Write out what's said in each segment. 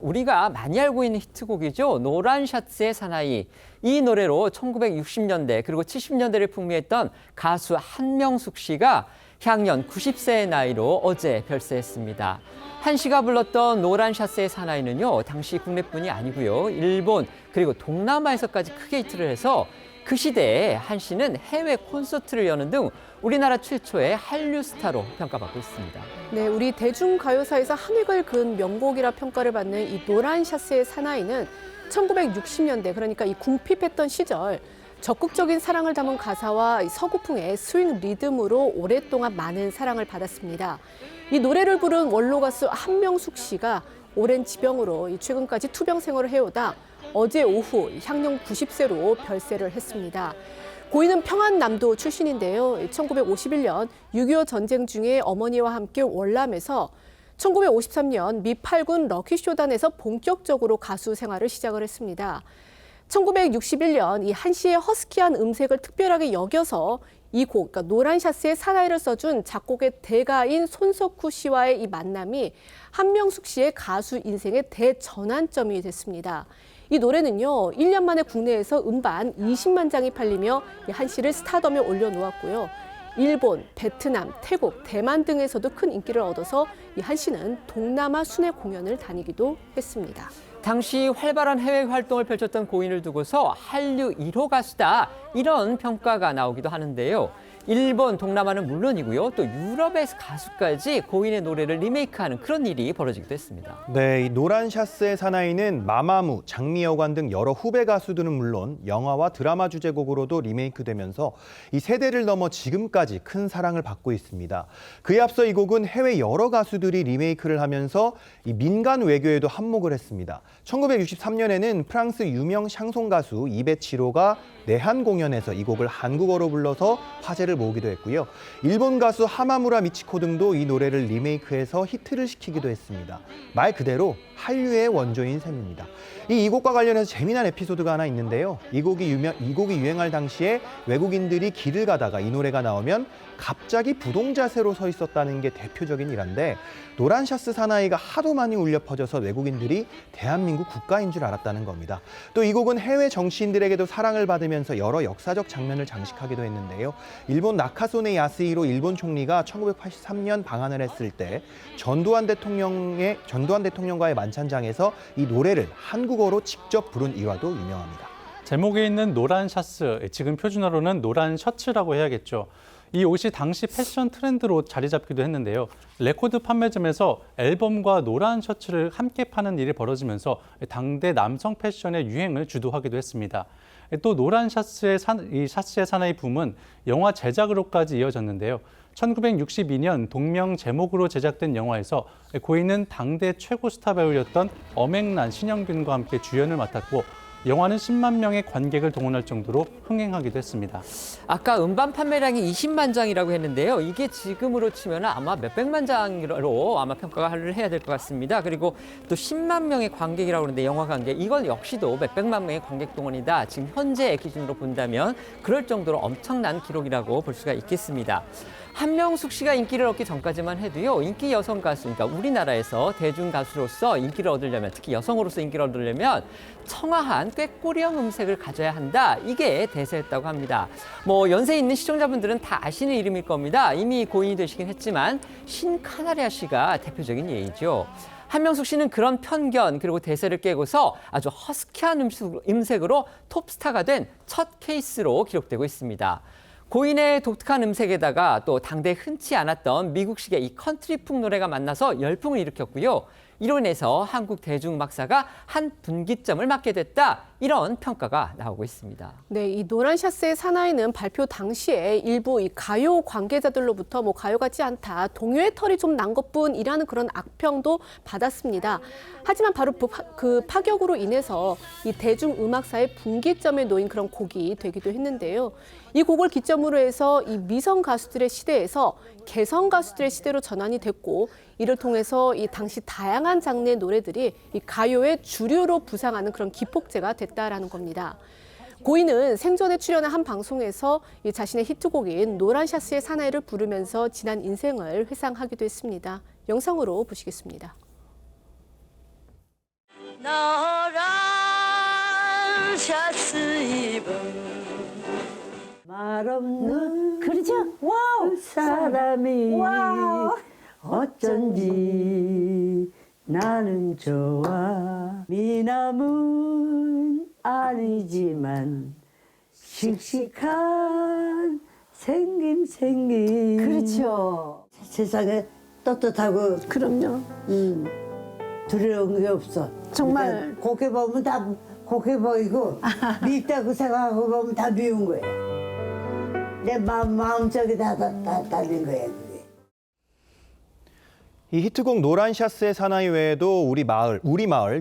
우리가 많이 알고 있는 히트곡이죠. 노란 샤츠의 사나이. 이 노래로 1960년대 그리고 70년대를 풍미했던 가수 한명숙 씨가 향년 90세의 나이로 어제 별세했습니다. 한 씨가 불렀던 노란 샤츠의 사나이는요, 당시 국내뿐이 아니고요, 일본 그리고 동남아에서까지 크게 히트를 해서 그 시대에 한 씨는 해외 콘서트를 여는 등 우리나라 최초의 한류 스타로 평가받고 있습니다. 네, 우리 대중가요사에서 한 획을 그은 명곡이라 평가를 받는 이 노란 샤츠의 사나이는 1960년대, 그러니까 이 궁핍했던 시절 적극적인 사랑을 담은 가사와 서구풍의 스윙 리듬으로 오랫동안 많은 사랑을 받았습니다. 이 노래를 부른 원로 가수 한명숙 씨가 오랜 지병으로 최근까지 투병 생활을 해오다 어제 오후 향년 90세로 별세를 했습니다. 고인은 평안남도 출신인데요. 1951년 6.25 전쟁 중에 어머니와 함께 월남에서 1953년 미 8군 럭키쇼단에서 본격적으로 가수 생활을 시작을 했습니다. 1961년 이 한 씨의 허스키한 음색을 특별하게 여겨서 이 곡, 그러니까 노란 샤츠의 사나이를 써준 작곡의 대가인 손석구 씨와의 이 만남이 한명숙 씨의 가수 인생의 대전환점이 됐습니다. 이 노래는요, 1년 만에 국내에서 음반 20만 장이 팔리며 한 씨를 스타덤에 올려놓았고요. 일본, 베트남, 태국, 대만 등에서도 큰 인기를 얻어서 이 한 씨는 동남아 순회 공연을 다니기도 했습니다. 당시 활발한 해외 활동을 펼쳤던 고인을 두고서 한류 1호 가수다, 이런 평가가 나오기도 하는데요. 일본, 동남아는 물론이고요, 또 유럽의 가수까지 고인의 노래를 리메이크하는 그런 일이 벌어지기도 했습니다. 네, 이 노란 샤츠의 사나이는 마마무, 장미여관 등 여러 후배 가수들은 물론 영화와 드라마 주제곡으로도 리메이크되면서 이 세대를 넘어 지금까지 큰 사랑을 받고 있습니다. 그에 앞서 이 곡은 해외 여러 가수들이 리메이크를 하면서 이 민간 외교에도 한몫을 했습니다. 1963년에는 프랑스 유명 샹송 가수 이베치로가 내한 공연에서 이 곡을 한국어로 불러서 화제를 모으기도 했고요. 일본 가수 하마무라 미치코 등도 이 노래를 리메이크해서 히트를 시키기도 했습니다. 말 그대로 한류의 원조인 셈입니다. 이 곡과 관련해서 재미난 에피소드가 하나 있는데요. 이 곡이 유행할 당시에 외국인들이 길을 가다가 이 노래가 나오면 갑자기 부동자세로 서 있었다는 게 대표적인 일화인데, 노란 샤츠 사나이가 하도 많이 울려 퍼져서 외국인들이 대한민국 국가인 줄 알았다는 겁니다. 또 이 곡은 해외 정치인들에게도 사랑을 받으면서 여러 역사적 장면을 장식하기도 했는데요. 일본 나카소네 야스히로 일본 총리가 1983년 방한을 했을 때 전두환 대통령과의 만찬장에서 이 노래를 한국어로 직접 부른 일화도 유명합니다. 제목에 있는 노란 샤츠, 지금 표준어로는 노란 셔츠라고 해야겠죠. 이 옷이 당시 패션 트렌드로 자리 잡기도 했는데요. 레코드 판매점에서 앨범과 노란 셔츠를 함께 파는 일이 벌어지면서 당대 남성 패션의 유행을 주도하기도 했습니다. 또 노란 샤츠의 사나이 붐은 영화 제작으로까지 이어졌는데요. 1962년 동명 제목으로 제작된 영화에서 고인은 당대 최고 스타 배우였던 엄앵란 신영균과 함께 주연을 맡았고, 영화는 10만 명의 관객을 동원할 정도로 흥행하기도 했습니다. 아까 음반 판매량이 20만 장이라고 했는데요. 이게 지금으로 치면 아마 몇백만 장으로 아마 평가를 해야 될 것 같습니다. 그리고 또 10만 명의 관객이라고 하는데, 영화 관객, 이건 역시도 몇백만 명의 관객 동원이다, 지금 현재의 기준으로 본다면 그럴 정도로 엄청난 기록이라고 볼 수가 있겠습니다. 한명숙 씨가 인기를 얻기 전까지만 해도요, 인기 여성 가수, 그러니까 우리나라에서 대중 가수로서 인기를 얻으려면, 특히 여성으로서 인기를 얻으려면 청아한 꾀꼬리형 음색을 가져야 한다, 이게 대세였다고 합니다. 연세 있는 시청자분들은 다 아시는 이름일 겁니다. 이미 고인이 되시긴 했지만 신카나리아 씨가 대표적인 예이죠. 한명숙 씨는 그런 편견 그리고 대세를 깨고서 아주 허스키한 음색으로 톱스타가 된 첫 케이스로 기록되고 있습니다. 고인의 독특한 음색에다가 또 당대에 흔치 않았던 미국식의 이 컨트리풍 노래가 만나서 열풍을 일으켰고요. 이로 인해서 한국 대중음악사가 한 분기점을 맞게 됐다, 이런 평가가 나오고 있습니다. 네, 이 노란 샤츠의 사나이는 발표 당시에 일부 이 가요 관계자들로부터 가요 같지 않다, 동요의 털이 좀 난 것뿐이라는 그런 악평도 받았습니다. 하지만 바로 그 파격으로 인해서 이 대중음악사의 분기점에 놓인 그런 곡이 되기도 했는데요. 이 곡을 기점으로 해서 이 미성 가수들의 시대에서 개성 가수들의 시대로 전환이 됐고, 이를 통해서 이 당시 다양한 장르의 노래들이 이 가요의 주류로 부상하는 그런 기폭제가 됐다라는 겁니다. 고인은 생전에 출연한 한 방송에서 이 자신의 히트곡인 노란 샤츠의 사나이를 부르면서 지난 인생을 회상하기도 했습니다. 영상으로 보시겠습니다. 노란 샤스 입은 말 없는 그러죠? 와우! 사람이 와우! 어쩐지 나는 좋아. 미남은 아니지만 씩씩한 생김 그렇죠. 세상에 떳떳하고 그럼요. 두려운 게 없어. 정말. 그러니까 곱게 보면 다 곱게 보이고 밉다고 생각하고 보면 다 미운 거야. 내 마음속에 다 달린 거야. 그게. 이 히트곡 노란 샤스의 사나이 외에도 우리 마을,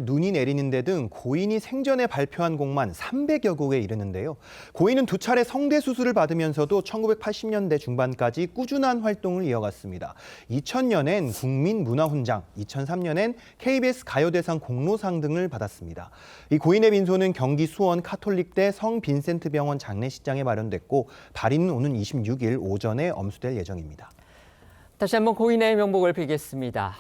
눈이 내리는데 등 고인이 생전에 발표한 곡만 300여 곡에 이르는데요. 고인은 두 차례 성대 수술을 받으면서도 1980년대 중반까지 꾸준한 활동을 이어갔습니다. 2000년엔 국민문화훈장, 2003년엔 KBS 가요대상 공로상 등을 받았습니다. 이 고인의 빈소는 경기 수원 카톨릭대 성빈센트 병원 장례식장에 마련됐고 발인은 오는 26일 오전에 엄수될 예정입니다. 다시 한번 고인의 명복을 빌겠습니다.